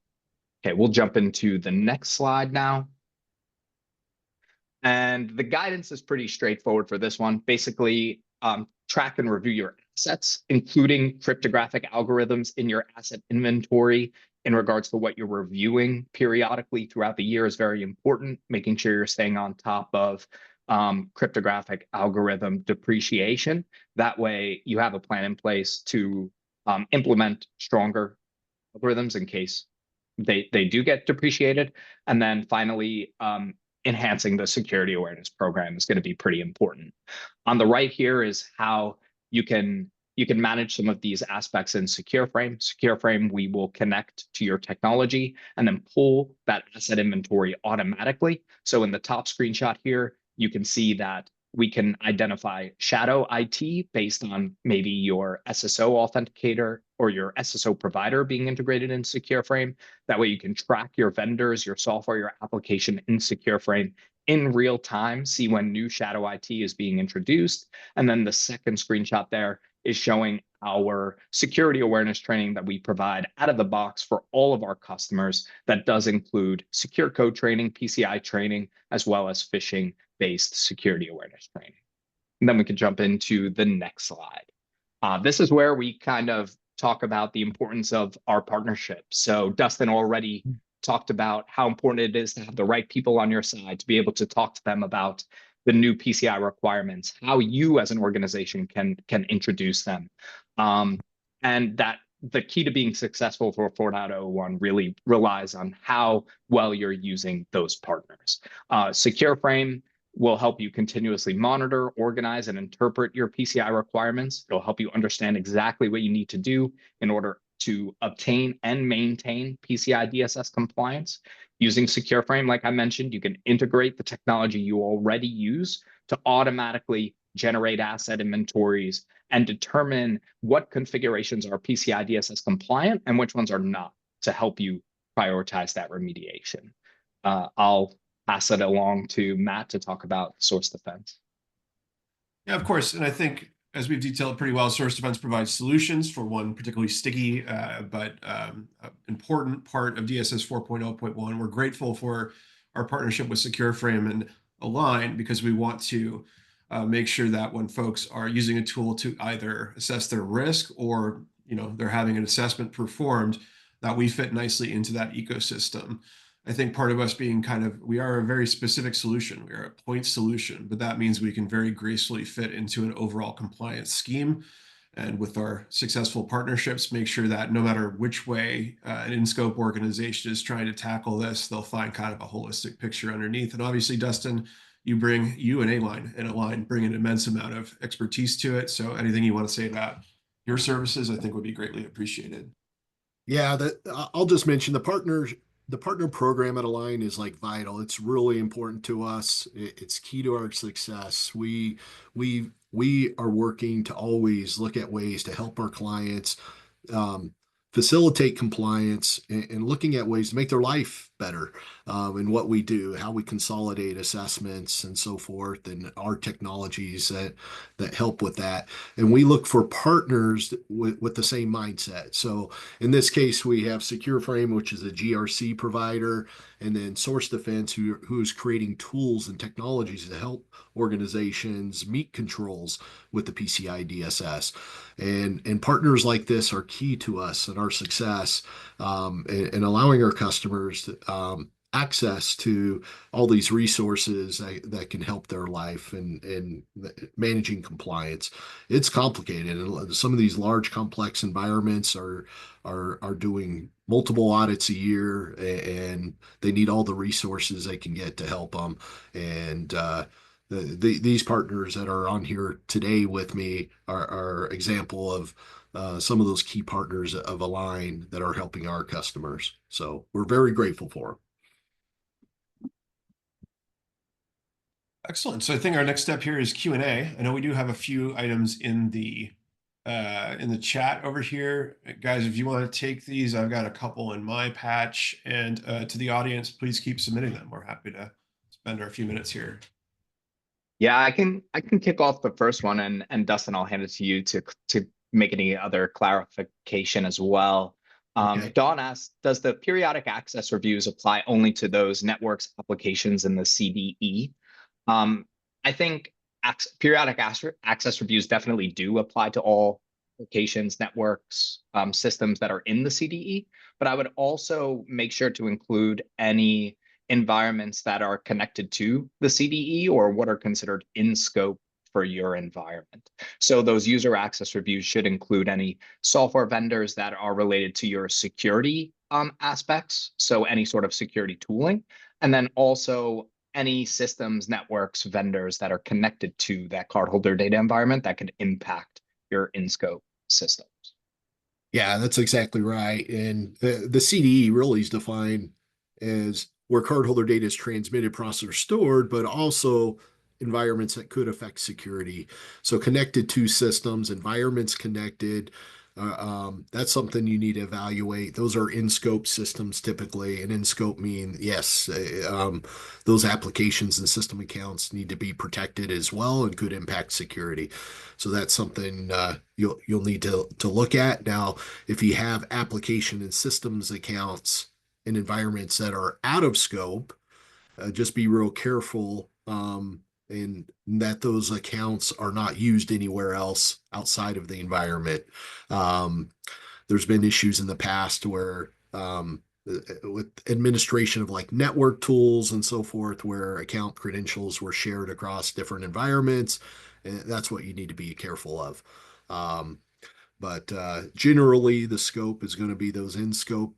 Okay, we'll jump into the next slide now. And the guidance is pretty straightforward for this one. Basically, track and review your assets, including cryptographic algorithms in your asset inventory in regards to what you're reviewing periodically throughout the year is very important, making sure you're staying on top of cryptographic algorithm depreciation. That way you have a plan in place to implement stronger algorithms in case they do get depreciated. And then finally, enhancing the security awareness program is going to be pretty important. On the right here is how you can manage some of these aspects in Secureframe. Secureframe, we will connect to your technology and then pull that asset inventory automatically. So in the top screenshot here, you can see that we can identify shadow IT based on maybe your SSO authenticator or your SSO provider being integrated in Secureframe. That way you can track your vendors, your software, your application in Secureframe in real time, see when new shadow IT is being introduced. And then the second screenshot there is showing our security awareness training that we provide out of the box for all of our customers. That does include secure code training, PCI training, as well as phishing-based security awareness training. And then we can jump into the next slide. This is where we kind of talk about the importance of our partnership. So Dustin already talked about how important it is to have the right people on your side, to be able to talk to them about the new PCI requirements, how you as an organization can introduce them. And that the key to being successful for 4.0.1 really relies on how well you're using those partners. Secureframe will help you continuously monitor, organize, and interpret your PCI requirements. It'll help you understand exactly what you need to do in order to obtain and maintain PCI DSS compliance. Using Secureframe, like I mentioned, you can integrate the technology you already use to automatically generate asset inventories and determine what configurations are PCI DSS compliant and which ones are not, to help you prioritize that remediation. I'll pass it along to Matt to talk about source defense. Yeah, of course. And I think, as we've detailed pretty well, source defense provides solutions for one particularly sticky but important part of DSS 4.0.1. We're grateful for our partnership with Secureframe and A-LIGN because we want to make sure that when folks are using a tool to either assess their risk or they're having an assessment performed, that we fit nicely into that ecosystem. I think part of us being we are a very specific solution. We are a point solution, but that means we can very gracefully fit into an overall compliance scheme. And with our successful partnerships, make sure that no matter which way an in-scope organization is trying to tackle this, they'll find kind of a holistic picture underneath. And obviously, Dustin, you and A-LIGN bring an immense amount of expertise to it. So anything you want to say about your services, I think would be greatly appreciated. Yeah, I'll just mention the partner program at A-LIGN is vital. It's really important to us. It's key to our success. We are working to always look at ways to help our clients facilitate compliance and looking at ways to make their life better in what we do, how we consolidate assessments and so forth, and our technologies that help with that. And we look for partners with the same mindset. So in this case, we have Secureframe, which is a GRC provider, and then Source Defense, who's creating tools and technologies to help organizations meet controls with the PCI DSS. And partners like this are key to us and our success, and allowing our customers access to all these resources that can help their life and managing compliance. It's complicated, and some of these large, complex environments are doing multiple audits a year, and they need all the resources they can get to help them. And these partners that are on here today with me are example of some of those key partners of A-LIGN that are helping our customers. So we're very grateful for them. Excellent. So I think our next step here is Q&A. I know we do have a few items in the chat over here. Guys, if you want to take these, I've got a couple in my patch. And to the audience, please keep submitting them. We're happy to spend our few minutes here. Yeah, I can kick off the first one, and Dustin, I'll hand it to you to make any other clarification as well. Okay. Dawn asked, does the periodic access reviews apply only to those networks applications in the CDE? I think periodic access reviews definitely do apply to all applications, networks, systems that are in the CDE, but I would also make sure to include any environments that are connected to the CDE or what are considered in scope for your environment. So those user access reviews should include any software vendors that are related to your security aspects, so any sort of security tooling, and then also any systems, networks, vendors that are connected to that cardholder data environment that could impact your in-scope systems. Yeah, that's exactly right. And the CDE really is defined as where cardholder data is transmitted, processed, or stored, but also environments that could affect security. So connected to systems, environments connected. That's something you need to evaluate. Those are in-scope systems typically, and in-scope mean yes, those applications and system accounts need to be protected as well and could impact security. So that's something you'll need to look at. Now, if you have application and systems accounts in environments that are out of scope, just be real careful and that those accounts are not used anywhere else outside of the environment. Um, there's been issues in the past where with administration of like network tools and so forth, where account credentials were shared across different environments. And that's what you need to be careful of. Um, but generally, the scope is going to be those in scope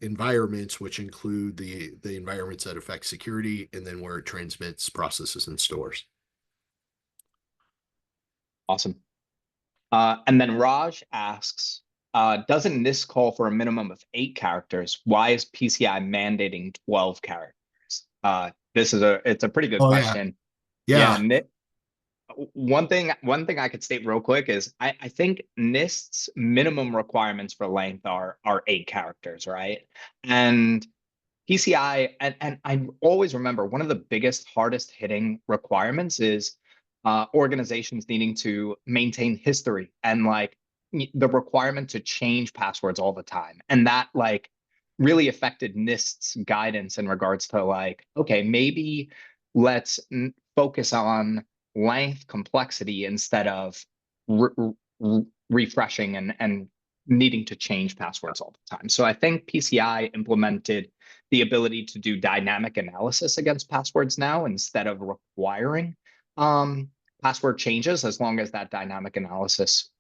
environments, which include the environments that affect security, and then where it transmits, processes, and stores. Awesome. And then Raj asks, doesn't this call for a minimum of 8 characters? Why is PCI mandating 12 characters? It's a pretty good Oh yeah, question. yeah. One thing I could state real quick is I think NIST's minimum requirements for length are 8 characters, right? And PCI, and I always remember one of the biggest, hardest hitting requirements is organizations needing to maintain history and like the requirement to change passwords all the time. And that like really affected NIST's guidance in regards to like, okay, maybe let's focus on length, complexity instead of refreshing and needing to change passwords all the time. So I think PCI implemented the ability to do dynamic analysis against passwords now instead of requiring password changes, as long as that dynamic analysis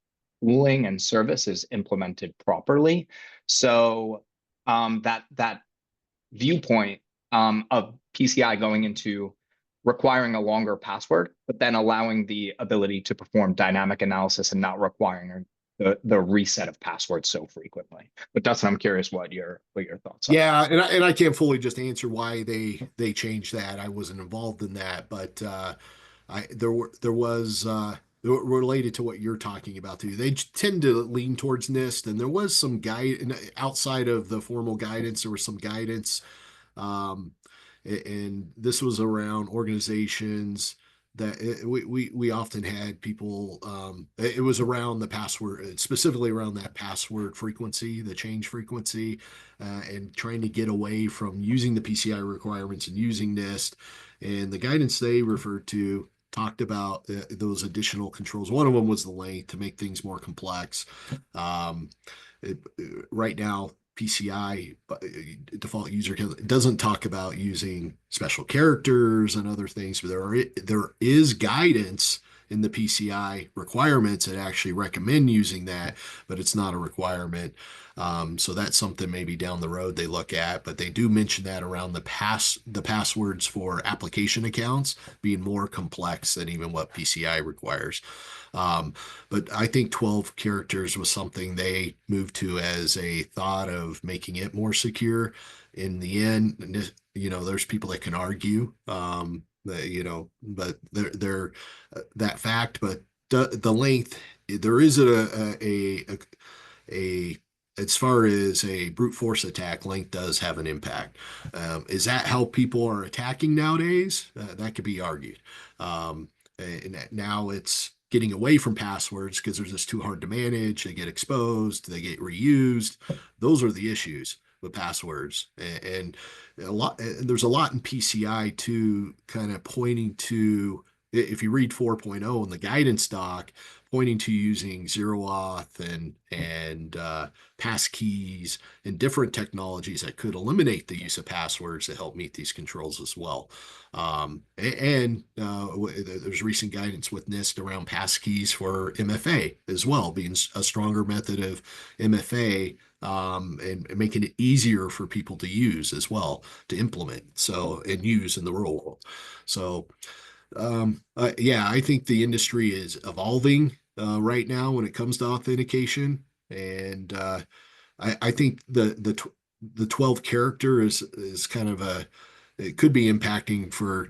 tooling and service is implemented properly. So that viewpoint of PCI going into requiring a longer password, but then allowing the ability to perform dynamic analysis and not requiring the reset of passwords so frequently. But Dustin, I'm curious what your thoughts are. Yeah, and I can't fully just answer why they changed that. I wasn't involved in that, but there was related to what you're talking about too. They tend to lean towards NIST, and there was some guide outside of the formal guidance. There was some guidance, um, and this was around organizations that we often had people. It was around the password, specifically around that password frequency, the change frequency, and trying to get away from using the PCI requirements and using NIST. And the guidance they referred to talked about those additional controls. One of them was the length to make things more complex. Um, it, right now, PCI default user doesn't talk about using special characters and other things, but there is guidance in the PCI requirements that actually recommend using that, but it's not a requirement. So that's something maybe down the road they look at, but they do mention that around the passwords for application accounts being more complex than even what PCI requires. Um, but I think 12 characters was something they moved to as a thought of making it more secure. In the end, there's people that can argue, but they're that fact, but the length, there is a as far as a brute force attack, length does have an impact. Is that how people are attacking nowadays? That could be argued. And now it's getting away from passwords because they're just too hard to manage. They get exposed, they get reused. Those are the issues with passwords. And there's a lot in PCI too, kind of pointing to if you read 4.0 in the guidance doc, pointing to using zero auth and pass keys and different technologies that could eliminate the use of passwords to help meet these controls as well. There's recent guidance with NIST around pass keys for MFA as well, being a stronger method of MFA, and making it easier for people to use as well, to implement and use in the real world. So yeah, I think the industry is evolving right now when it comes to authentication, and I think the 12 character is kind of it could be impacting for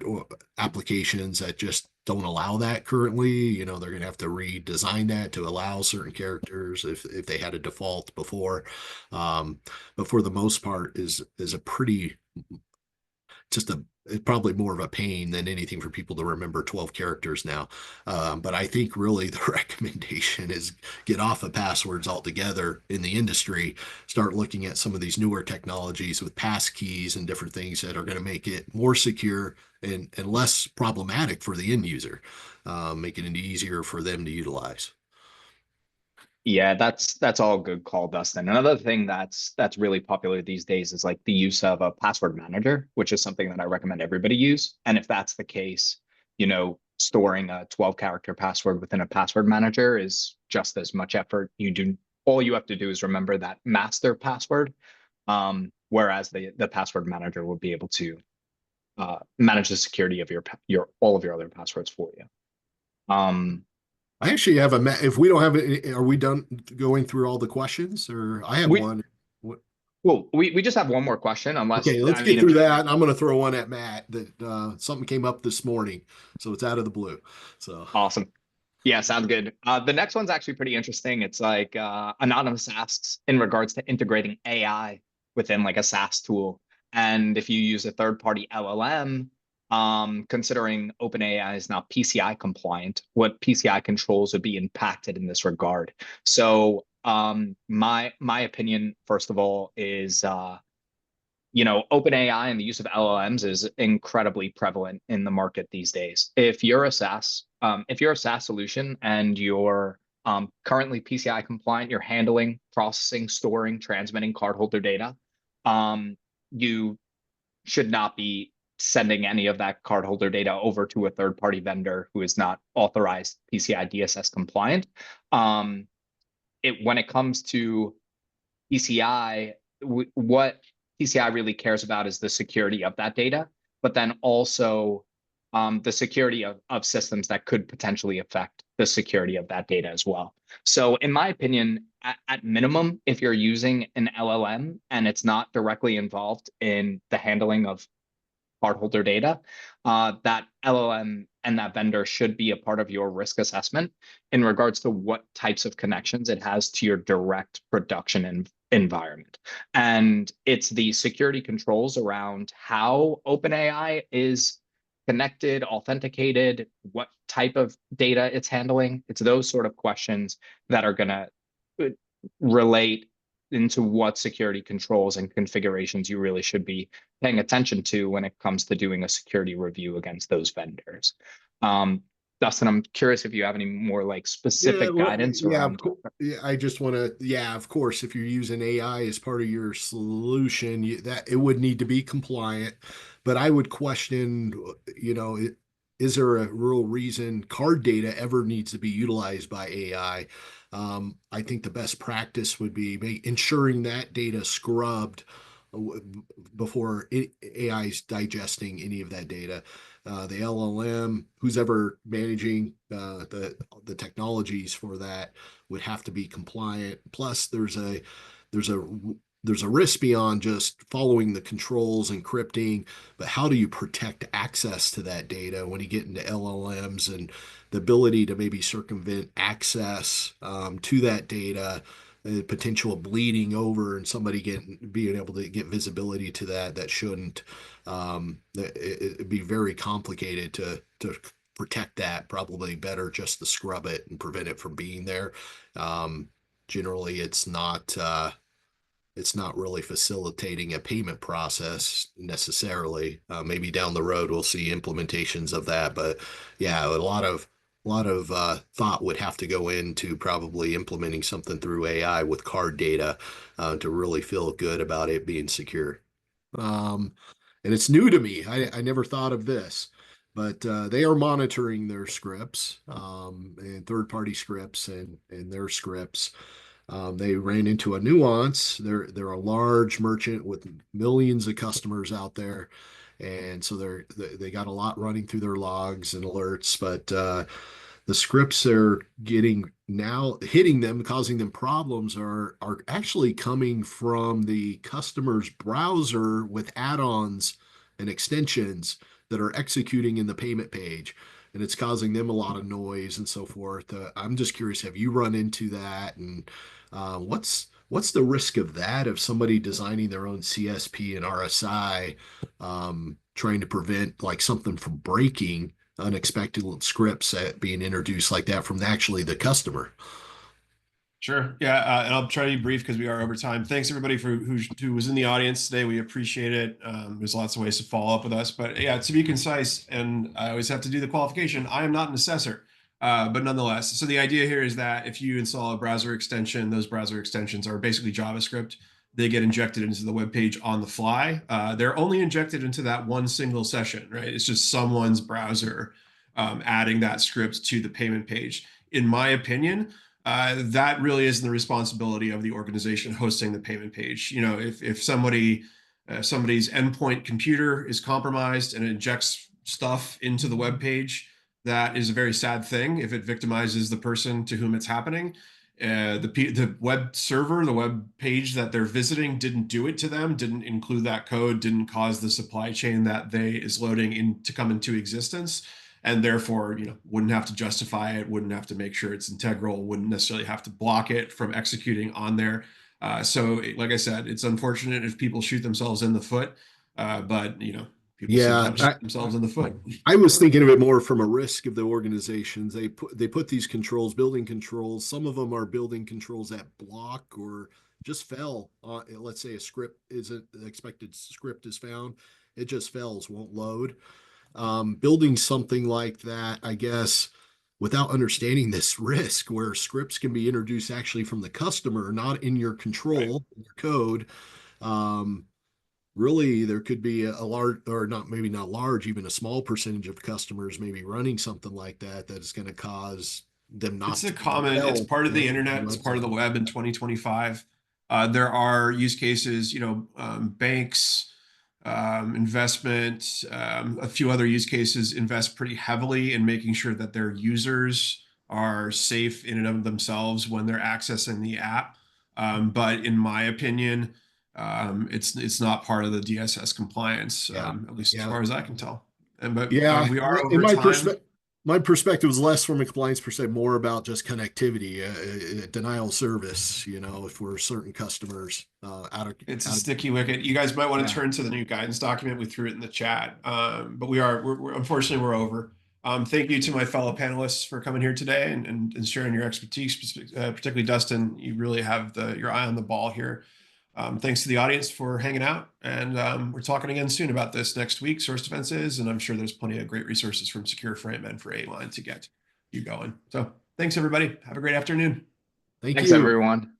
applications that just don't allow that currently. You know, they're going to have to redesign that to allow certain characters if they had a default before. But for the most part, is a pretty just it's probably more of a pain than anything for people to remember 12 characters now. But I think really the recommendation is get off of passwords altogether in the industry, start looking at some of these newer technologies with pass keys and different things that are going to make it more secure and less problematic for the end user, making it easier for them to utilize. Yeah, that's all good call, Dustin. Another thing that's really popular these days is like the use of a password manager, which is something that I recommend everybody use. And if that's the case, storing a 12 character password within a password manager is just as much effort. All you have to do is remember that master password. Whereas the password manager will be able to manage the security of all of your other passwords for you. I actually have if we don't have it, are we done going through all the questions, or I have we one? What? Well, we just have one more question, unless Okay, let's I get mean, through that. I'm going to throw one at Matt that something came up this morning, so it's out of the blue. So awesome. Yeah, sounds good. The next one's actually pretty interesting. It's like Anonymous asks in regards to integrating AI within like a SaaS tool. And if you use a third-party LLM, considering OpenAI is not PCI compliant, what PCI controls would be impacted in this regard? So my opinion, first of all, is OpenAI and the use of LLMs is incredibly prevalent in the market these days. If you're a SaaS solution and you're currently PCI compliant, you're handling, processing, storing, transmitting cardholder data, you should not be sending any of that cardholder data over to a third-party vendor who is not authorized PCI DSS compliant. When it comes to PCI, what PCI really cares about is the security of that data, but then also the security of systems that could potentially affect the security of that data as well. So in my opinion, at minimum, if you're using an LLM and it's not directly involved in the handling of cardholder data, that LLM and that vendor should be a part of your risk assessment in regards to what types of connections it has to your direct production environment. And it's the security controls around how OpenAI is connected, authenticated, what type of data it's handling. It's those sort of questions that are going to relate into what security controls and configurations you really should be paying attention to when it comes to doing a security review against those vendors. Dustin, I'm curious if you have any more like specific guidance around. Yeah, I just want to, yeah, of course, if you're using AI as part of your solution, that it would need to be compliant. But I would question, is there a real reason card data ever needs to be utilized by AI? I think the best practice would be ensuring that data scrubbed before AI is digesting any of that data. The LLM, who's ever managing the technologies for that, would have to be compliant. Plus, there's a risk beyond just following the controls, encrypting, but how do you protect access to that data when you get into LLMs and the ability to maybe circumvent access to that data, the potential of bleeding over and somebody being able to get visibility to that shouldn't. It'd be very complicated to protect that. Probably better just to scrub it and prevent it from being there. Generally, it's not. it's not really facilitating a payment process necessarily. Maybe down the road we'll see implementations of that, but yeah, a lot of thought would have to go into probably implementing something through AI with card data to really feel good about it being secure. Um, and it's new to me. I never thought of this, but they are monitoring their scripts and third-party scripts and their scripts. They ran into a nuance. They're a large merchant with millions of customers out there, and so they got a lot running through their logs and alerts. But the scripts they're getting now hitting them, causing them problems, are actually coming from the customer's browser with add-ons and extensions that are executing in the payment page. And it's causing them a lot of noise and so forth. I'm just curious, have you run into that? And what's the risk of that if somebody designing their own CSP and RSI, trying to prevent like something from breaking, unexpected scripts being introduced like that from actually the customer? Sure. Yeah, and I'll try to be brief because we are over time. Thanks everybody for who was in the audience today. We appreciate it. There's lots of ways to follow up with us, but yeah, to be concise, and I always have to do the qualification. I am not an assessor, but nonetheless. So the idea here is that if you install a browser extension, those browser extensions are basically JavaScript. They get injected into the web page on the fly. They're only injected into that one single session, right? It's just someone's browser adding that script to the payment page. In my opinion, that really isn't the responsibility of the organization hosting the payment page. You know, if somebody's endpoint computer is compromised and it injects stuff into the web page, that is a very sad thing if it victimizes the person to whom it's happening. The web server, the web page that they're visiting didn't do it to them, didn't include that code, didn't cause the supply chain that they is loading in to come into existence, and therefore, you know, wouldn't have to justify it, wouldn't have to make sure it's integral, wouldn't necessarily have to block it from executing on there. So, like I said, it's unfortunate if people shoot themselves in the foot, but you know, people Yeah, sometimes shoot themselves in the foot. I was thinking of it more from a risk of the organizations. They put these controls, building controls. Some of them are building controls that block or just fell. Let's say a script isn't the expected script is found, it just fails, won't load. Building something like that, I guess, without understanding this risk, where scripts can be introduced actually from the customer, not in your Right. control, in your code. Um, Really there could be a large, or not, maybe not large, even a small percentage of customers maybe running something like that that is going to cause them It's not a to common, it's sell part of the the internet, it's part of the website. web in 2025. There are use cases, you know, banks, investment, a few other use cases invest pretty heavily in making sure that their users are safe in and of themselves when they're accessing the app. But in my opinion, it's not part of the DSS compliance, Yeah, at least as yeah, far as I can tell. And but yeah. we are In over time. my perspective is less from a compliance perspective, more about just connectivity, denial of service, for certain customers, It's a out of, sticky wicket. You guys might want to yeah. turn to the new guidance document. We threw it in the chat. But we're unfortunately we're over. Thank you to my fellow panelists for coming here today and sharing your expertise, particularly Dustin. You really have your eye on the ball here. Thanks to the audience for hanging out. And we're talking again soon about this next week, source defenses. And I'm sure there's plenty of great resources from Secureframe and for A-LIGN to get you going. So thanks, everybody. Have a great afternoon. Thank Thanks, you. everyone.